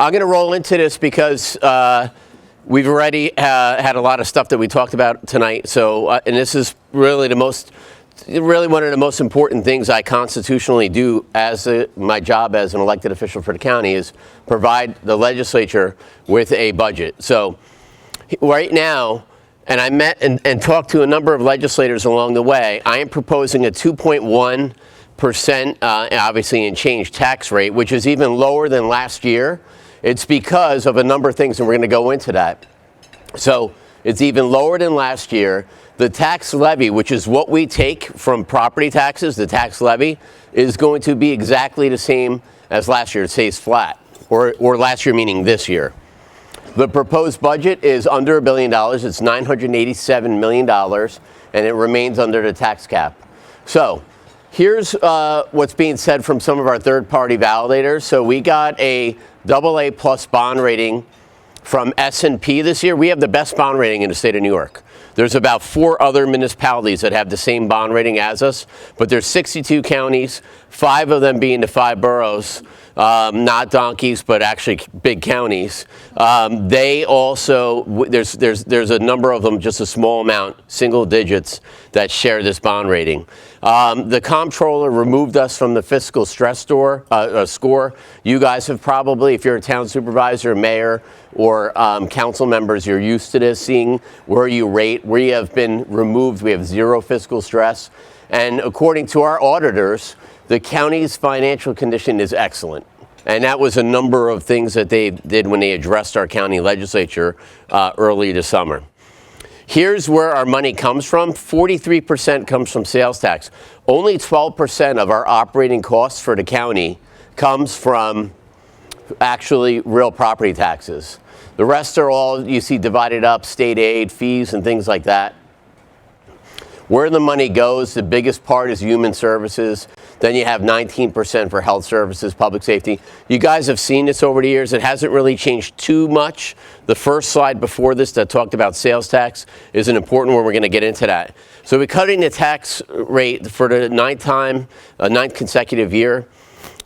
I'm going to roll into this because we've already had a lot of stuff that we talked about tonight. So, and this is really one of the most important things I constitutionally do as my job as an elected official for the county is provide the legislature with a budget. So right now, and I met and talked to a number of legislators along the way, I am proposing a 2.1%, obviously in change tax rate, which is even lower than last year. It's because of a number of things, and we're going to go into that. So it's even lower than last year. The tax levy, which is what we take from property taxes, the tax levy, is going to be exactly the same as last year. It stays flat, or last year meaning this year. The proposed budget is under $1 billion. It's $987 million, and it remains under the tax cap. So here's what's being said from some of our third-party validators. So we got a AA plus bond rating from S&P this year. We have the best bond rating in the state of New York. There's about 4 other municipalities that have the same bond rating as us, but there's 62 counties, 5 of them being the 5 boroughs, not donkeys, but actually big counties. They also, there's a number of them, just a small amount, single digits, that share this bond rating. The comptroller removed us from the fiscal stress score. You guys have probably, if you're a town supervisor, mayor, or council members, you're used to this, seeing where you rate. We have been removed. We have 0 fiscal stress. And according to our auditors, the county's financial condition is excellent. And that was a number of things that they did when they addressed our county legislature early this summer. Here's where our money comes from. 43% comes from sales tax. Only 12% of our operating costs for the county comes from actually real property taxes. The rest are all, you see, divided up, state aid, fees, and things like that. Where the money goes, the biggest part is human services. Then you have 19% for health services, public safety. You guys have seen this over the years. It hasn't really changed too much. The first slide before this that talked about sales tax is an important one. We're going to get into that. So we're cutting the tax rate for the ninth consecutive year.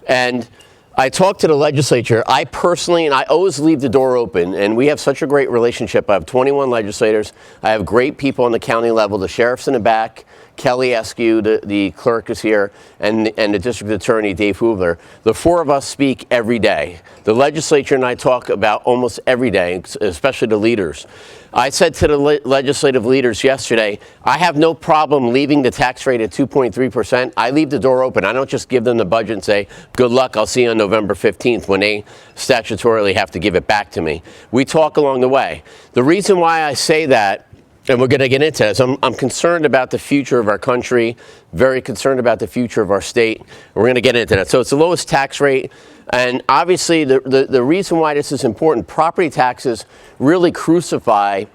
And I talked to the legislature. I personally, and I always leave the door open, and we have such a great relationship. I have 21 legislators. I have great people on the county level. The sheriff's in the back. Kelly Eskew, the clerk, is here, and the district attorney, Dave Hoovler. The 4 of us speak every day. The legislature and I talk about almost every day, especially the leaders. I said to the legislative leaders yesterday, I have no problem leaving the tax rate at 2.3%. I leave the door open. I don't just give them the budget and say, good luck, I'll see you on November 15th when they statutorily have to give it back to me. We talk along the way. The reason why I say that, and we're going to get into this, I'm concerned about the future of our country, very concerned about the future of our state. We're going to get into that. So it's the lowest tax rate. And obviously, the reason why this is important, property taxes really crucify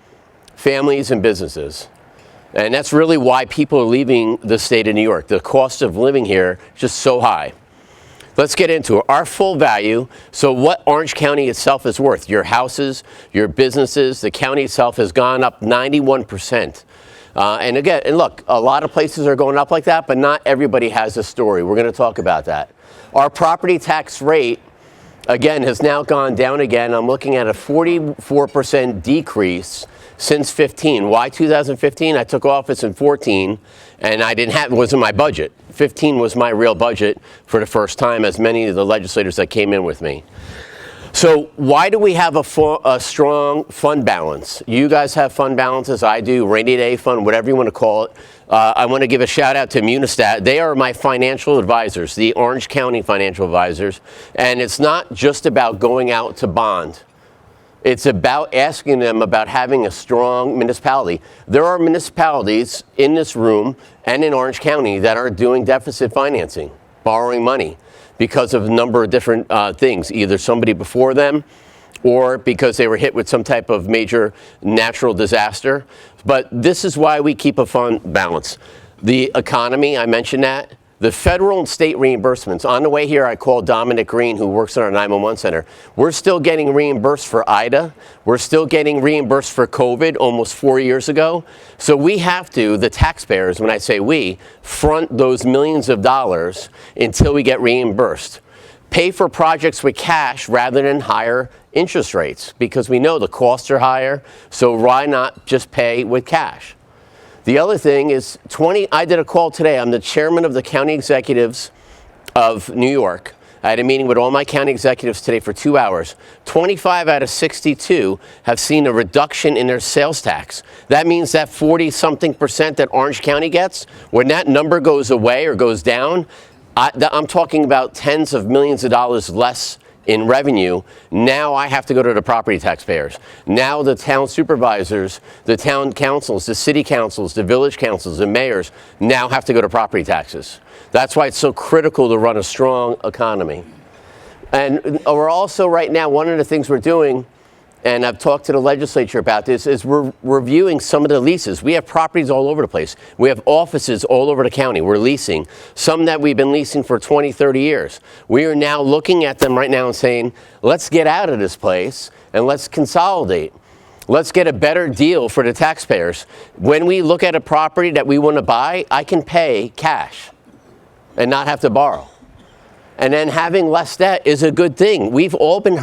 families and businesses. And that's really why people are leaving the state of New York. The cost of living here is just so high. Let's get into it. Our full value, so what Orange County itself is worth, your houses, your businesses, the county itself has gone up 91%. And again, and look, a lot of places are going up like that, but not everybody has a story. We're going to talk about that. Our property tax rate, again, has now gone down again. I'm looking at a 44% decrease since 15. Why 2015? I took office in 14, and it wasn't my budget. 15 was my real budget for the first time, as many of the legislators that came in with me. So why do we have a strong fund balance? You guys have fund balances. I do. Rainy day fund, whatever you want to call it. I want to give a shout out to Munistat. They are my financial advisors, the Orange County financial advisors. And it's not just about going out to bond. It's about asking them about having a strong municipality. There are municipalities in this room and in Orange County that are doing deficit financing, borrowing money because of a number of different things, either somebody before them or because they were hit with some type of major natural disaster. But this is why we keep a fund balance. The economy, I mentioned that. The federal and state reimbursements. On the way here, I called Dominic Green, who works in our 911 center. We're still getting reimbursed for Ida. We're still getting reimbursed for COVID almost 4 years ago. So we have to, the taxpayers, when I say we, front those millions of dollars until we get reimbursed. pay for projects with cash rather than higher interest rates, because we know the costs are higher, so why not just pay with cash? The other thing is I did a call today. I'm the chairman of the county executives of New York. I had a meeting with all my county executives today for 2 hours. 25 out of 62 have seen a reduction in their sales tax. That means that 40-something% that Orange County gets, when that number goes away or goes down, I'm talking about tens of millions of dollars less in revenue. Now I have to go to the property taxpayers. Now the town supervisors, the town councils, the city councils, the village councils, the mayors now have to go to property taxes. That's why it's so critical to run a strong economy. And we're also right now, one of the things we're doing, and I've talked to the legislature about this, is we're reviewing some of the leases. We have properties all over the place. We have offices all over the county. We're leasing. Some that we've been leasing for 20, 30 years. We are now looking at them right now and saying, let's get out of this place and let's consolidate. Let's get a better deal for the taxpayers. When we look at a property that we want to buy, I can pay cash and not have to borrow. And then having less debt is a good thing. We've all been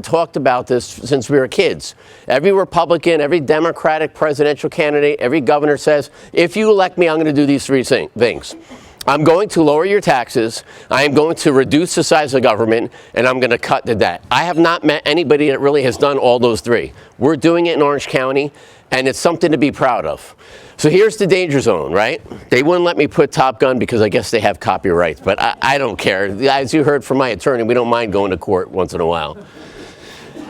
talked about this since we were kids. Every Republican, every Democratic presidential candidate, every governor says, if you elect me, I'm going to do these three things. I'm going to lower your taxes, I am going to reduce the size of government, and I'm going to cut the debt. I have not met anybody that really has done all those three. We're doing it in Orange County, and it's something to be proud of. So here's the danger zone, right? They wouldn't let me put Top Gun because I guess they have copyrights, but I don't care. As you heard from my attorney, we don't mind going to court once in a while.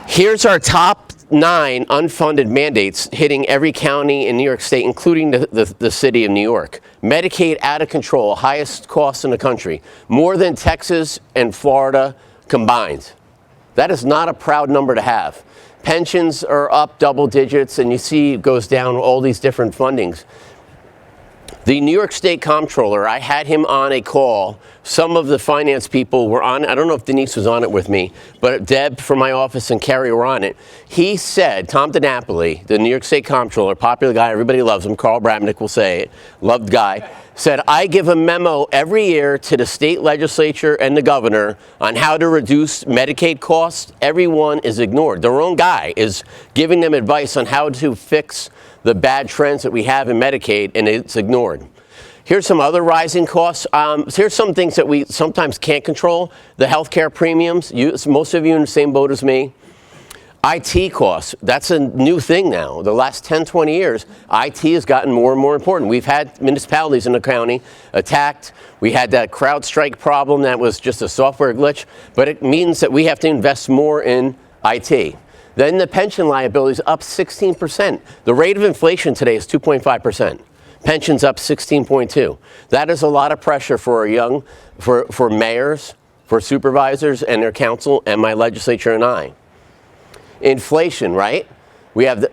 Here's our top 9 unfunded mandates hitting every county in New York State, including the city of New York. Medicaid out of control, highest cost in the country, more than Texas and Florida combined. That is not a proud number to have. Pensions are up double digits, and you see it goes down all these different fundings. The New York State Comptroller, I had him on a call. Some of the finance people were on. I don't know if Denise was on it with me, but Deb from my office and Carrie were on it. He said, Tom DiNapoli, the New York State Comptroller, popular guy, everybody loves him. Carl Bramnick will say it, loved guy, said, I give a memo every year to the state legislature and the governor on how to reduce Medicaid costs. Everyone is ignored. Their own guy is giving them advice on how to fix the bad trends that we have in Medicaid, and it's ignored. Here's some other rising costs. Here's some things that we sometimes can't control. The healthcare premiums. Most of you in the same boat as me. IT costs, that's a new thing now. The last 10, 20 years, IT has gotten more and more important. We've had municipalities in the county attacked. We had that CrowdStrike problem that was just a software glitch, but it means that we have to invest more in IT. Then the pension liability is up 16%. The rate of inflation today is 2.5%. Pensions up 16.2. That is a lot of pressure for for mayors, for supervisors and their council, and my legislature and I. Inflation, right?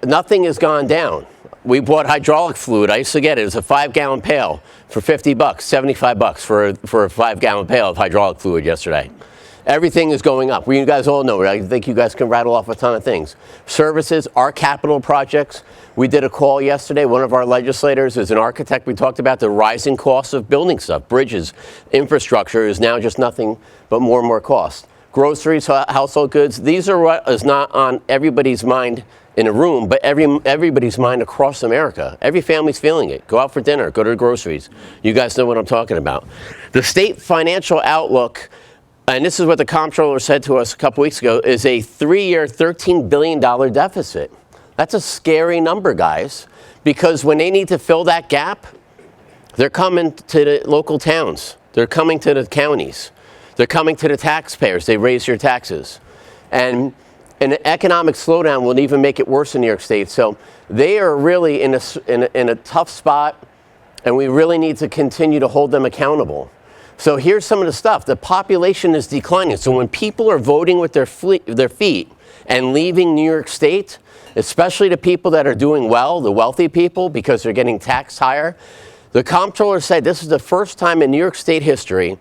Nothing has gone down. We bought hydraulic fluid. I used to get it. It was a 5-gallon pail for $50, $75 for a 5-gallon pail of hydraulic fluid yesterday. Everything is going up. You guys all know it. I think you guys can rattle off a ton of things. Services, our capital projects. We did a call yesterday. One of our legislators is an architect. We talked about the rising costs of building stuff. Bridges, infrastructure is now just nothing but more and more cost. Groceries, household goods. These are what is not on everybody's mind in a room, but everybody's mind across America. Every family's feeling it. Go out for dinner. Go to the groceries. You guys know what I'm talking about. The state financial outlook, and this is what the comptroller said to us a couple weeks ago, is a 3-year, $13 billion deficit. That's a scary number, guys, because when they need to fill that gap, they're coming to the local towns. They're coming to the counties. They're coming to the taxpayers. They raise your taxes. And an economic slowdown will even make it worse in New York State. So they are really in a tough spot, and we really need to continue to hold them accountable. So here's some of the stuff. The population is declining. So when people are voting with their feet and leaving New York State, especially the people that are doing well, the wealthy people, because they're getting taxed higher, the comptroller said this is the first time in New York State history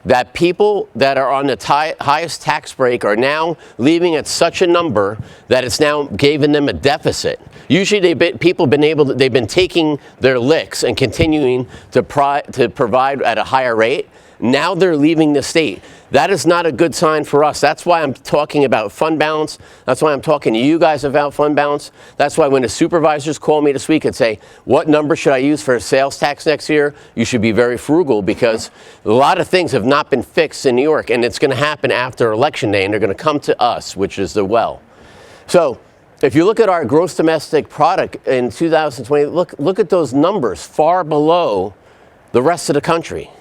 that people that are on the highest tax break are now leaving at such a number that it's now giving them a deficit. Usually they've been taking their licks and continuing to provide at a higher rate. Now they're leaving the state. That is not a good sign for us. That's why I'm talking about fund balance. That's why I'm talking to you guys about fund balance. That's why when the supervisors call me this week and say, what number should I use for a sales tax next year? You should be very frugal, because a lot of things have not been fixed in New York, and it's going to happen after Election Day, and they're going to come to us, which is the well. So if you look at our gross domestic product in 2020, look at those numbers far below the rest of the country.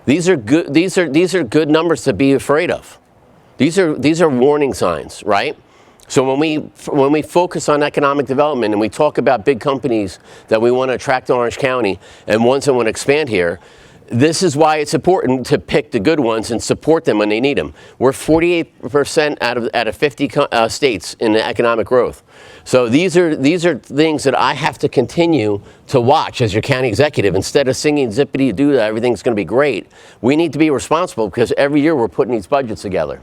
These are good. These are good numbers to be afraid of. These are warning signs, right? So when we focus on economic development and we talk about big companies that we want to attract to Orange County and ones that want to expand here, this is why it's important to pick the good ones and support them when they need them. We're 48% out of 50 states in the economic growth. So these are things that I have to continue to watch as your county executive. Instead of singing zippity-doo that everything's going to be great, we need to be responsible, because every year we're putting these budgets together.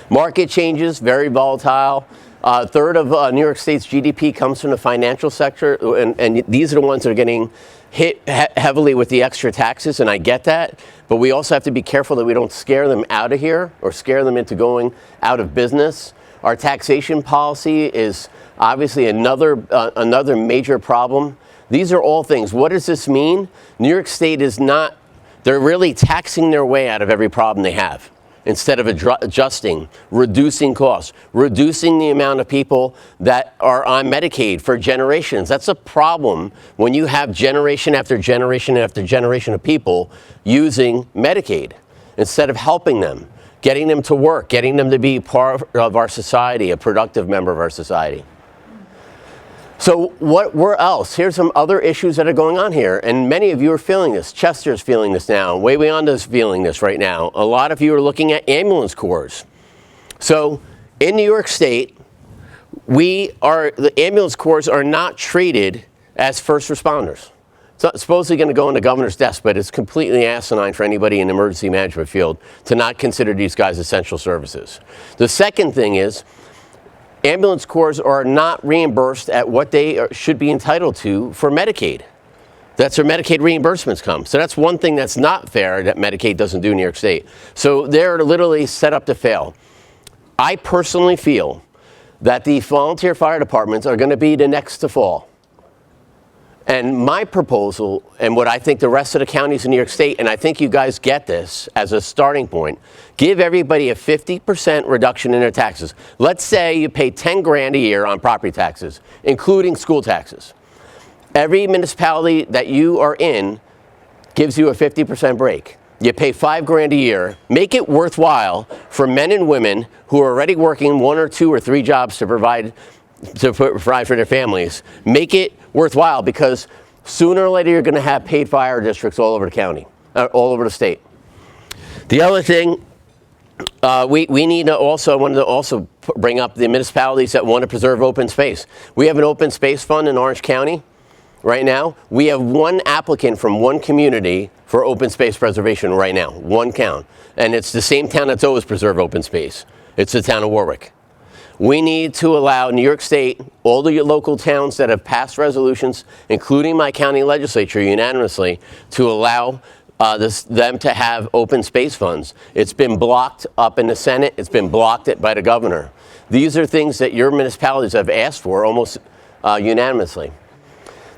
Market changes, very volatile. A third of New York State's GDP comes from the financial sector, and these are the ones that are getting hit heavily with the extra taxes, and I get that, but we also have to be careful that we don't scare them out of here or scare them into going out of business. Our taxation policy is obviously another major problem. These are all things. What does this mean? New York State is not, they're really taxing their way out of every problem they have, instead of adjusting, reducing costs, reducing the amount of people that are on Medicaid for generations. That's a problem when you have generation after generation after generation of people using Medicaid instead of helping them, getting them to work, getting them to be part of our society, a productive member of our society. So where else? Here's some other issues that are going on here, and many of you are feeling this. Chester's feeling this now. Way Beyond's feeling this right now. A lot of you are looking at ambulance corps. So in New York State, the ambulance corps are not treated as first responders. It's supposedly going to go on the governor's desk, but it's completely asinine for anybody in the emergency management field to not consider these guys essential services. The second thing is, ambulance corps are not reimbursed at what they should be entitled to for Medicaid. That's where Medicaid reimbursements come. So that's one thing that's not fair that Medicaid doesn't do in New York State. So they're literally set up to fail. I personally feel that the volunteer fire departments are going to be the next to fall. And my proposal, and what I think the rest of the counties in New York State, and I think you guys get this as a starting point, give everybody a 50% reduction in their taxes. Let's say you pay 10 grand a year on property taxes, including school taxes. Every municipality that you are in gives you a 50% break. You pay 5 grand a year. Make it worthwhile for men and women who are already working 1 or 2 or 3 jobs to provide for their families. Make it worthwhile, because sooner or later you're going to have paid fire districts all over the county, all over the state. The other thing, we need to also, I wanted to also bring up the municipalities that want to preserve open space. We have an open space fund in Orange County right now. We have one applicant from one community for open space preservation right now, one town. And it's the same town that's always preserved open space. It's the town of Warwick. We need to allow New York State, all the local towns that have passed resolutions, including my county legislature unanimously, to allow them to have open space funds. It's been blocked up in the Senate. It's been blocked by the governor. These are things that your municipalities have asked for almost unanimously.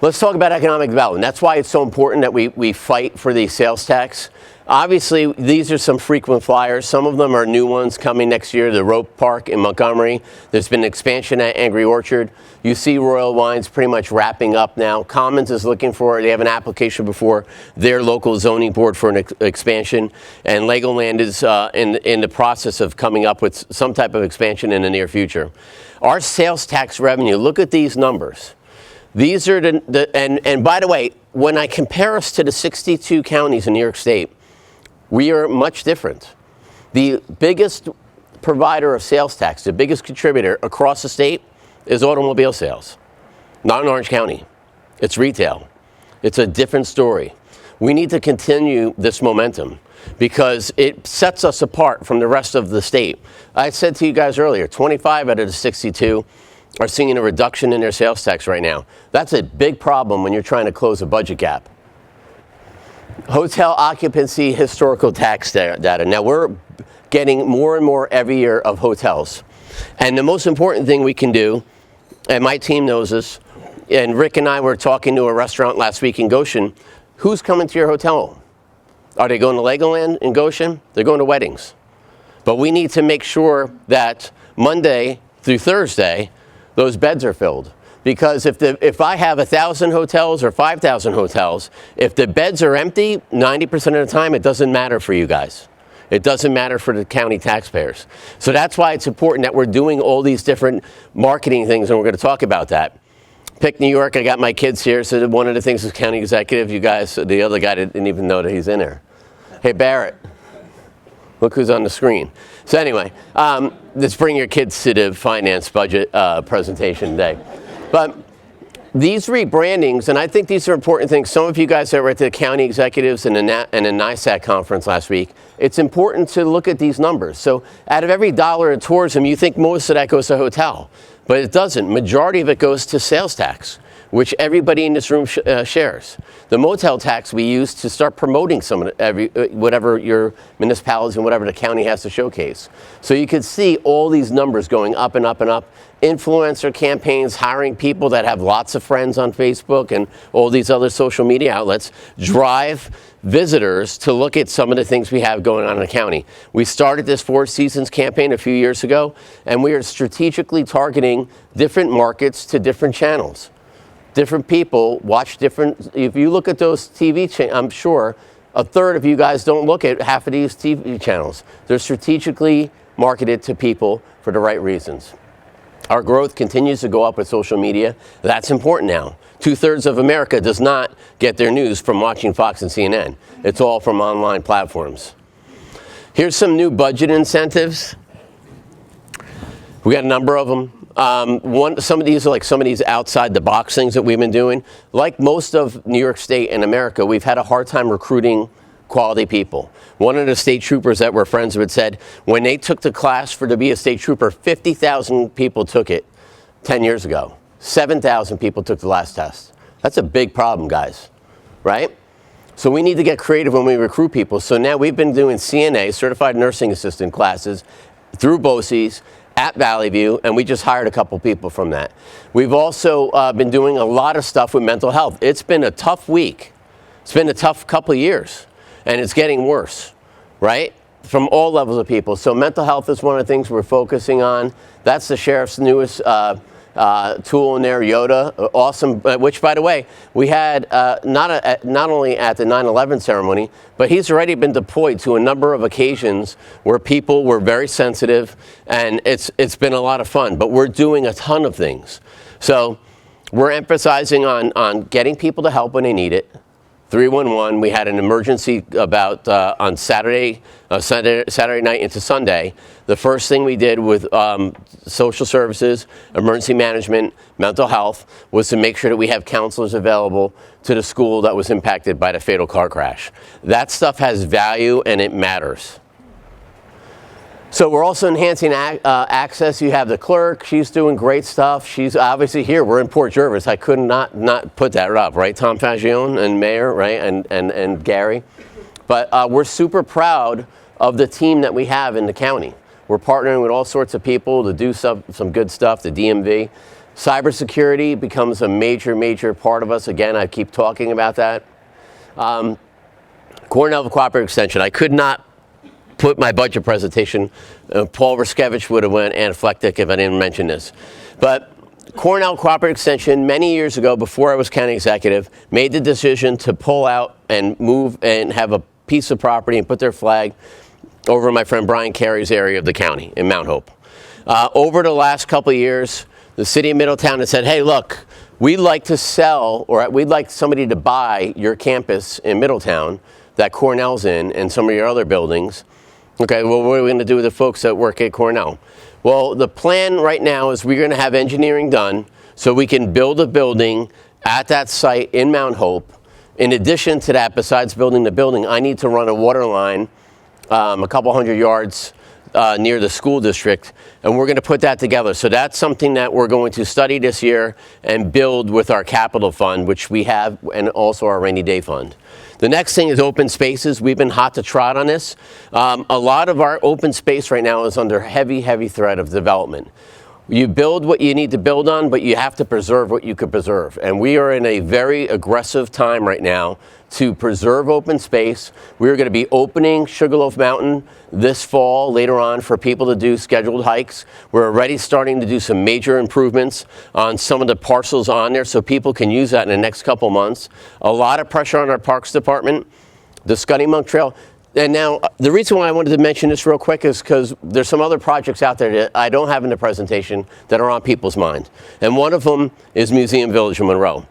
Let's talk about economic development. That's why it's so important that we fight for the sales tax. Obviously, these are some frequent flyers. Some of them are new ones coming next year. The Rope Park in Montgomery. There's been expansion at Angry Orchard. You see Royal Wines pretty much wrapping up now. Commons is looking for, they have an application before their local zoning board for an expansion. And Legoland is in the process of coming up with some type of expansion in the near future. Our sales tax revenue, look at these numbers. These are and by the way, when I compare us to the 62 counties in New York State, we are much different. The biggest provider of sales tax, the biggest contributor across the state, is automobile sales. Not in Orange County. It's retail. It's a different story. We need to continue this momentum because it sets us apart from the rest of the state. I said to you guys earlier, 25 out of the 62 are seeing a reduction in their sales tax right now. That's a big problem when you're trying to close a budget gap. Hotel occupancy historical tax data. Now we're getting more and more every year of hotels. And the most important thing we can do, and my team knows this, and Rick and I were talking to a restaurant last week in Goshen, who's coming to your hotel? Are they going to Legoland in Goshen? They're going to weddings. But we need to make sure that Monday through Thursday, those beds are filled. Because if I have 1,000 hotels or 5,000 hotels, if the beds are empty, 90% of the time, it doesn't matter for you guys. It doesn't matter for the county taxpayers. So that's why it's important that we're doing all these different marketing things, and we're going to talk about that. Pick New York, I got my kids here, so one of the things is county executive. You guys, the other guy didn't even know that he's in there. Hey, Barrett, look who's on the screen. So anyway, let's bring your kids to the finance budget presentation today. But these rebrandings, and I think these are important things. Some of you guys that were at the county executives and the NISAC conference last week, it's important to look at these numbers. So out of every dollar in tourism, you think most of that goes to hotel. But it doesn't. Majority of it goes to sales tax, which everybody in this room shares. The motel tax we use to start promoting some of whatever your municipalities and whatever the county has to showcase. So you can see all these numbers going up and up and up. Influencer campaigns, hiring people that have lots of friends on Facebook and all these other social media outlets drive visitors to look at some of the things we have going on in the county. We started this Four Seasons campaign a few years ago, and we are strategically targeting different markets to different channels. Different people watch different, if you look at those TV channels, I'm sure a third of you guys don't look at half of these TV channels. They're strategically marketed to people for the right reasons. Our growth continues to go up with social media. That's important now. 2/3 of America does not get their news from watching Fox and CNN. It's all from online platforms. Here's some new budget incentives. We got a number of them. Some of these are like some of these outside the box things that we've been doing. Like most of New York State and America, we've had a hard time recruiting quality people. One of the state troopers that we're friends with said when they took the class to be a state trooper, 50,000 people took it 10 years ago. 7,000 people took the last test. That's a big problem, guys, right? So we need to get creative when we recruit people. So now we've been doing CNA, Certified Nursing Assistant classes, through BOCES at Valley View, and we just hired a couple people from that. We've also been doing a lot of stuff with mental health. It's been a tough week. It's been a tough couple of years, and it's getting worse, right? From all levels of people. So mental health is one of the things we're focusing on. That's the sheriff's newest tool in there, Yoda, awesome, which, by the way, we had not only at the 9/11 ceremony, but he's already been deployed to a number of occasions where people were very sensitive, and it's been a lot of fun. But we're doing a ton of things. So we're emphasizing on getting people to help when they need it. 311, we had an emergency about on Saturday night into Sunday. The first thing we did with social services, emergency management, mental health, was to make sure that we have counselors available to the school that was impacted by the fatal car crash. That stuff has value and it matters. So we're also enhancing access. You have the clerk. She's doing great stuff. She's obviously here. We're in Port Jervis. I could not put that up, right? Tom Fagione and Mayor, right? And Gary. But we're super proud of the team that we have in the county. We're partnering with all sorts of people to do some good stuff, the DMV. Cybersecurity becomes a major part of us. Again, I keep talking about that. Cornell Cooperative Extension. I could not put my budget presentation. Paul Ruskevich would have went anaphylectic if I didn't mention this. But Cornell Cooperative Extension, many years ago, before I was county executive, made the decision to pull out and move and have a piece of property and put their flag over my friend Brian Carey's area of the county in Mount Hope. Over the last couple of years, the city of Middletown has said, hey, look, we'd like to sell, or we'd like somebody to buy your campus in Middletown that Cornell's in and some of your other buildings. Okay, well, what are we going to do with the folks that work at Cornell? Well, the plan right now is we're going to have engineering done so we can build a building at that site in Mount Hope. In addition to that, besides building the building, I need to run a water line a couple hundred yards near the school district, and we're going to put that together. So that's something that we're going to study this year and build with our capital fund, which we have, and also our rainy day fund. The next thing is open spaces. We've been hot to trot on this. A lot of our open space right now is under heavy, heavy threat of development. You build what you need to build on, but you have to preserve what you could preserve. And we are in a very aggressive time right now to preserve open space. We're going to be opening Sugarloaf Mountain this fall, later on, for people to do scheduled hikes. We're already starting to do some major improvements on some of the parcels on there so people can use that in the next couple months. A lot of pressure on our Parks Department. The Scunnamunk Trail. And now, the reason why I wanted to mention this real quick is because there's some other projects out there that I don't have in the presentation that are on people's mind. And one of them is Museum Village in Monroe.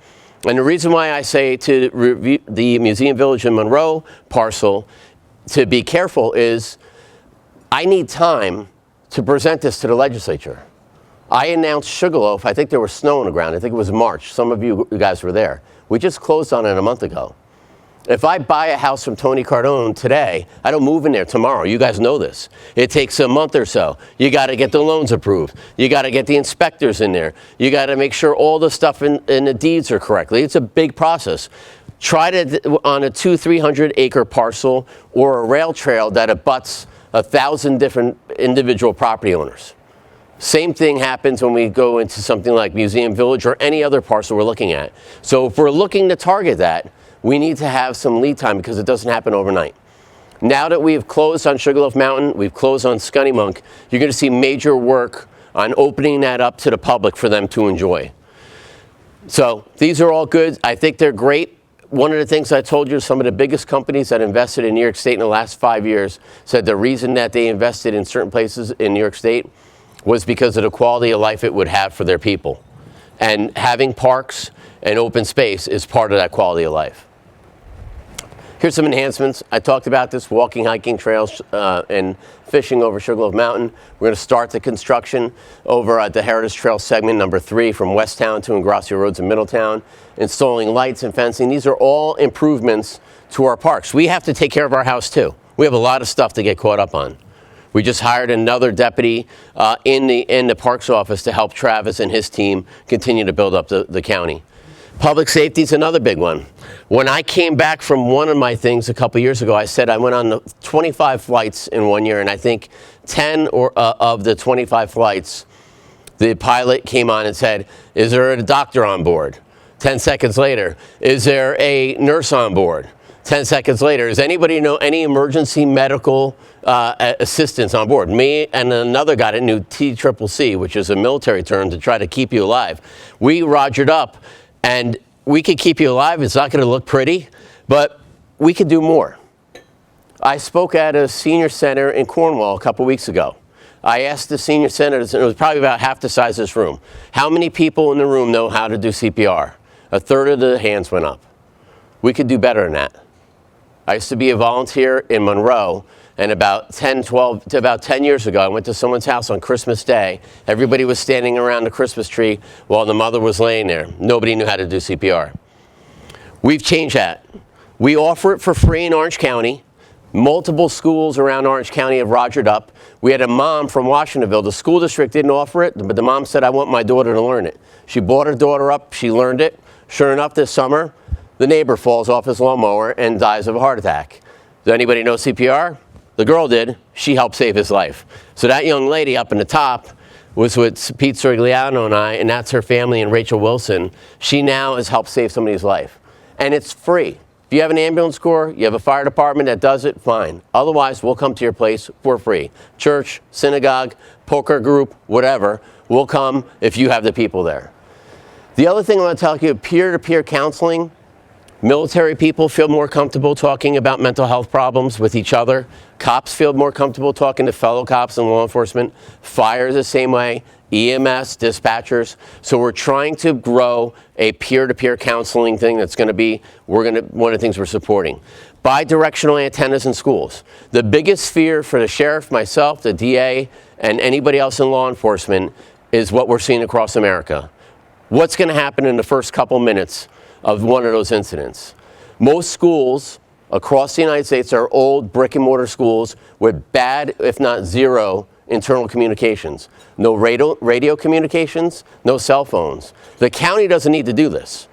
And the reason why I say to review the Museum Village in Monroe parcel to be careful is I need time to present this to the legislature. I announced Sugarloaf. I think there was snow on the ground. I think it was March. Some of you guys were there. We just closed on it a month ago. If I buy a house from Tony Cardone today, I don't move in there tomorrow. You guys know this. It takes a month or so. You got to get the loans approved. You got to get the inspectors in there. You got to make sure all the stuff in the deeds are correctly. It's a big process. Try to, on a 200-300 acre parcel or a rail trail that abuts 1,000 different individual property owners. Same thing happens when we go into something like Museum Village or any other parcel we're looking at. So if we're looking to target that, we need to have some lead time because it doesn't happen overnight. Now that we've closed on Sugarloaf Mountain, we've closed on Scunnamunk, you're going to see major work on opening that up to the public for them to enjoy. So these are all good. I think they're great. One of the things I told you, some of the biggest companies that invested in New York State in the last 5 years said the reason that they invested in certain places in New York State was because of the quality of life it would have for their people. And having parks and open space is part of that quality of life. Here's some enhancements. I talked about this, walking, hiking trails, and fishing over Sugarloaf Mountain. We're going to start the construction over at the Heritage Trail segment number 3 from Westtown to Ingrassia Roads in Middletown, installing lights and fencing. These are all improvements to our parks. We have to take care of our house too. We have a lot of stuff to get caught up on. We just hired another deputy in the Parks office to help Travis and his team continue to build up the county. Public safety is another big one. When I came back from one of my things a couple years ago, I said I went on 25 flights in 1 year, and I think 10 of the 25 flights, the pilot came on and said, is there a doctor on board? 10 seconds later, is there a nurse on board? 10 seconds later, does anybody know any emergency medical assistance on board? Me and another guy that knew TCCC, which is a military term to try to keep you alive. We rogered up. And we could keep you alive. It's not going to look pretty, but we could do more. I spoke at a senior center in Cornwall a couple weeks ago. I asked the senior senators, and it was probably about half the size of this room, how many people in the room know how to do CPR? A third of the hands went up. We could do better than that. I used to be a volunteer in Monroe, and about 10 years ago, I went to someone's house on Christmas Day. Everybody was standing around the Christmas tree while the mother was laying there. Nobody knew how to do CPR. We've changed that. We offer it for free in Orange County. Multiple schools around Orange County have rogered up. We had a mom from Washingtonville. The school district didn't offer it, but the mom said, I want my daughter to learn it. She brought her daughter up. She learned it. Sure enough, this summer, the neighbor falls off his lawnmower and dies of a heart attack. Does anybody know CPR? The girl did. She helped save his life. So that young lady up in the top was with Pete Sorigliano and I, and that's her family and Rachel Wilson. She now has helped save somebody's life. And it's free. If you have an ambulance corps, you have a fire department that does it, fine. Otherwise, we'll come to your place for free. Church, synagogue, poker group, whatever, we'll come if you have the people there. The other thing I want to tell you, peer-to-peer counseling. Military people feel more comfortable talking about mental health problems with each other. Cops feel more comfortable talking to fellow cops and law enforcement. Fire is the same way. EMS, dispatchers. So we're trying to grow a peer-to-peer counseling thing that's going to be, one of the things we're supporting. Bi-directional antennas in schools. The biggest fear for the sheriff, myself, the DA, and anybody else in law enforcement is what we're seeing across America. What's going to happen in the first couple minutes of one of those incidents? Most schools across the United States are old brick and mortar schools with bad, if not zero, internal communications. No radio communications, no cell phones. The county doesn't need to do this.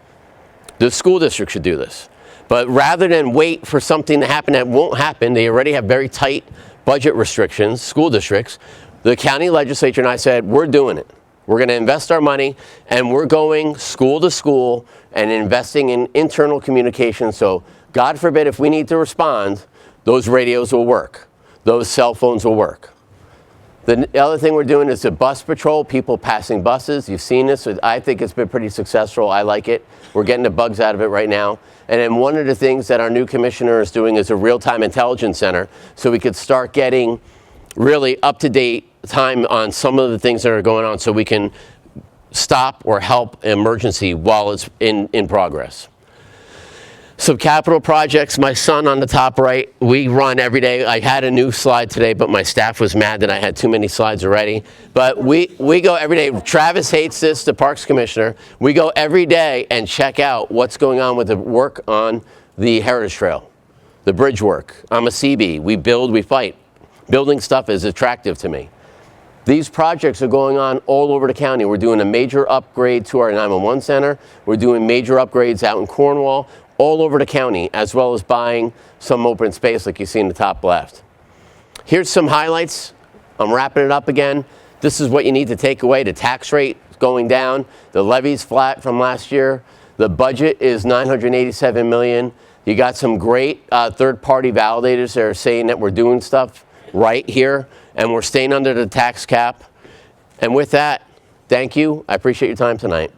The school district should do this. But rather than wait for something to happen that won't happen, they already have very tight budget restrictions, school districts. The county legislature and I said, we're doing it. We're going to invest our money, and we're going school to school and investing in internal communication. So God forbid if we need to respond, those radios will work. Those cell phones will work. The other thing we're doing is the bus patrol, people passing buses. You've seen this. I think it's been pretty successful. I like it. We're getting the bugs out of it right now. And then one of the things that our new commissioner is doing is a real-time intelligence center, so we could start getting really up-to-date time on some of the things that are going on, so we can stop or help an emergency while it's in progress. Some capital projects, my son on the top right, we run every day. I had a new slide today, but my staff was mad that I had too many slides already. But we go every day. Travis hates this, the Parks Commissioner. We go every day and check out what's going on with the work on the Heritage Trail, the bridge work. I'm a CB. We build, we fight. Building stuff is attractive to me. These projects are going on all over the county. We're doing a major upgrade to our 911 center. We're doing major upgrades out in Cornwall, all over the county, as well as buying some open space like you see in the top left. Here's some highlights. I'm wrapping it up again. This is what you need to take away. The tax rate is going down. The levy's flat from last year. The budget is $987 million. You got some great third-party validators that are saying that we're doing stuff right here, and we're staying under the tax cap. And with that, thank you. I appreciate your time tonight.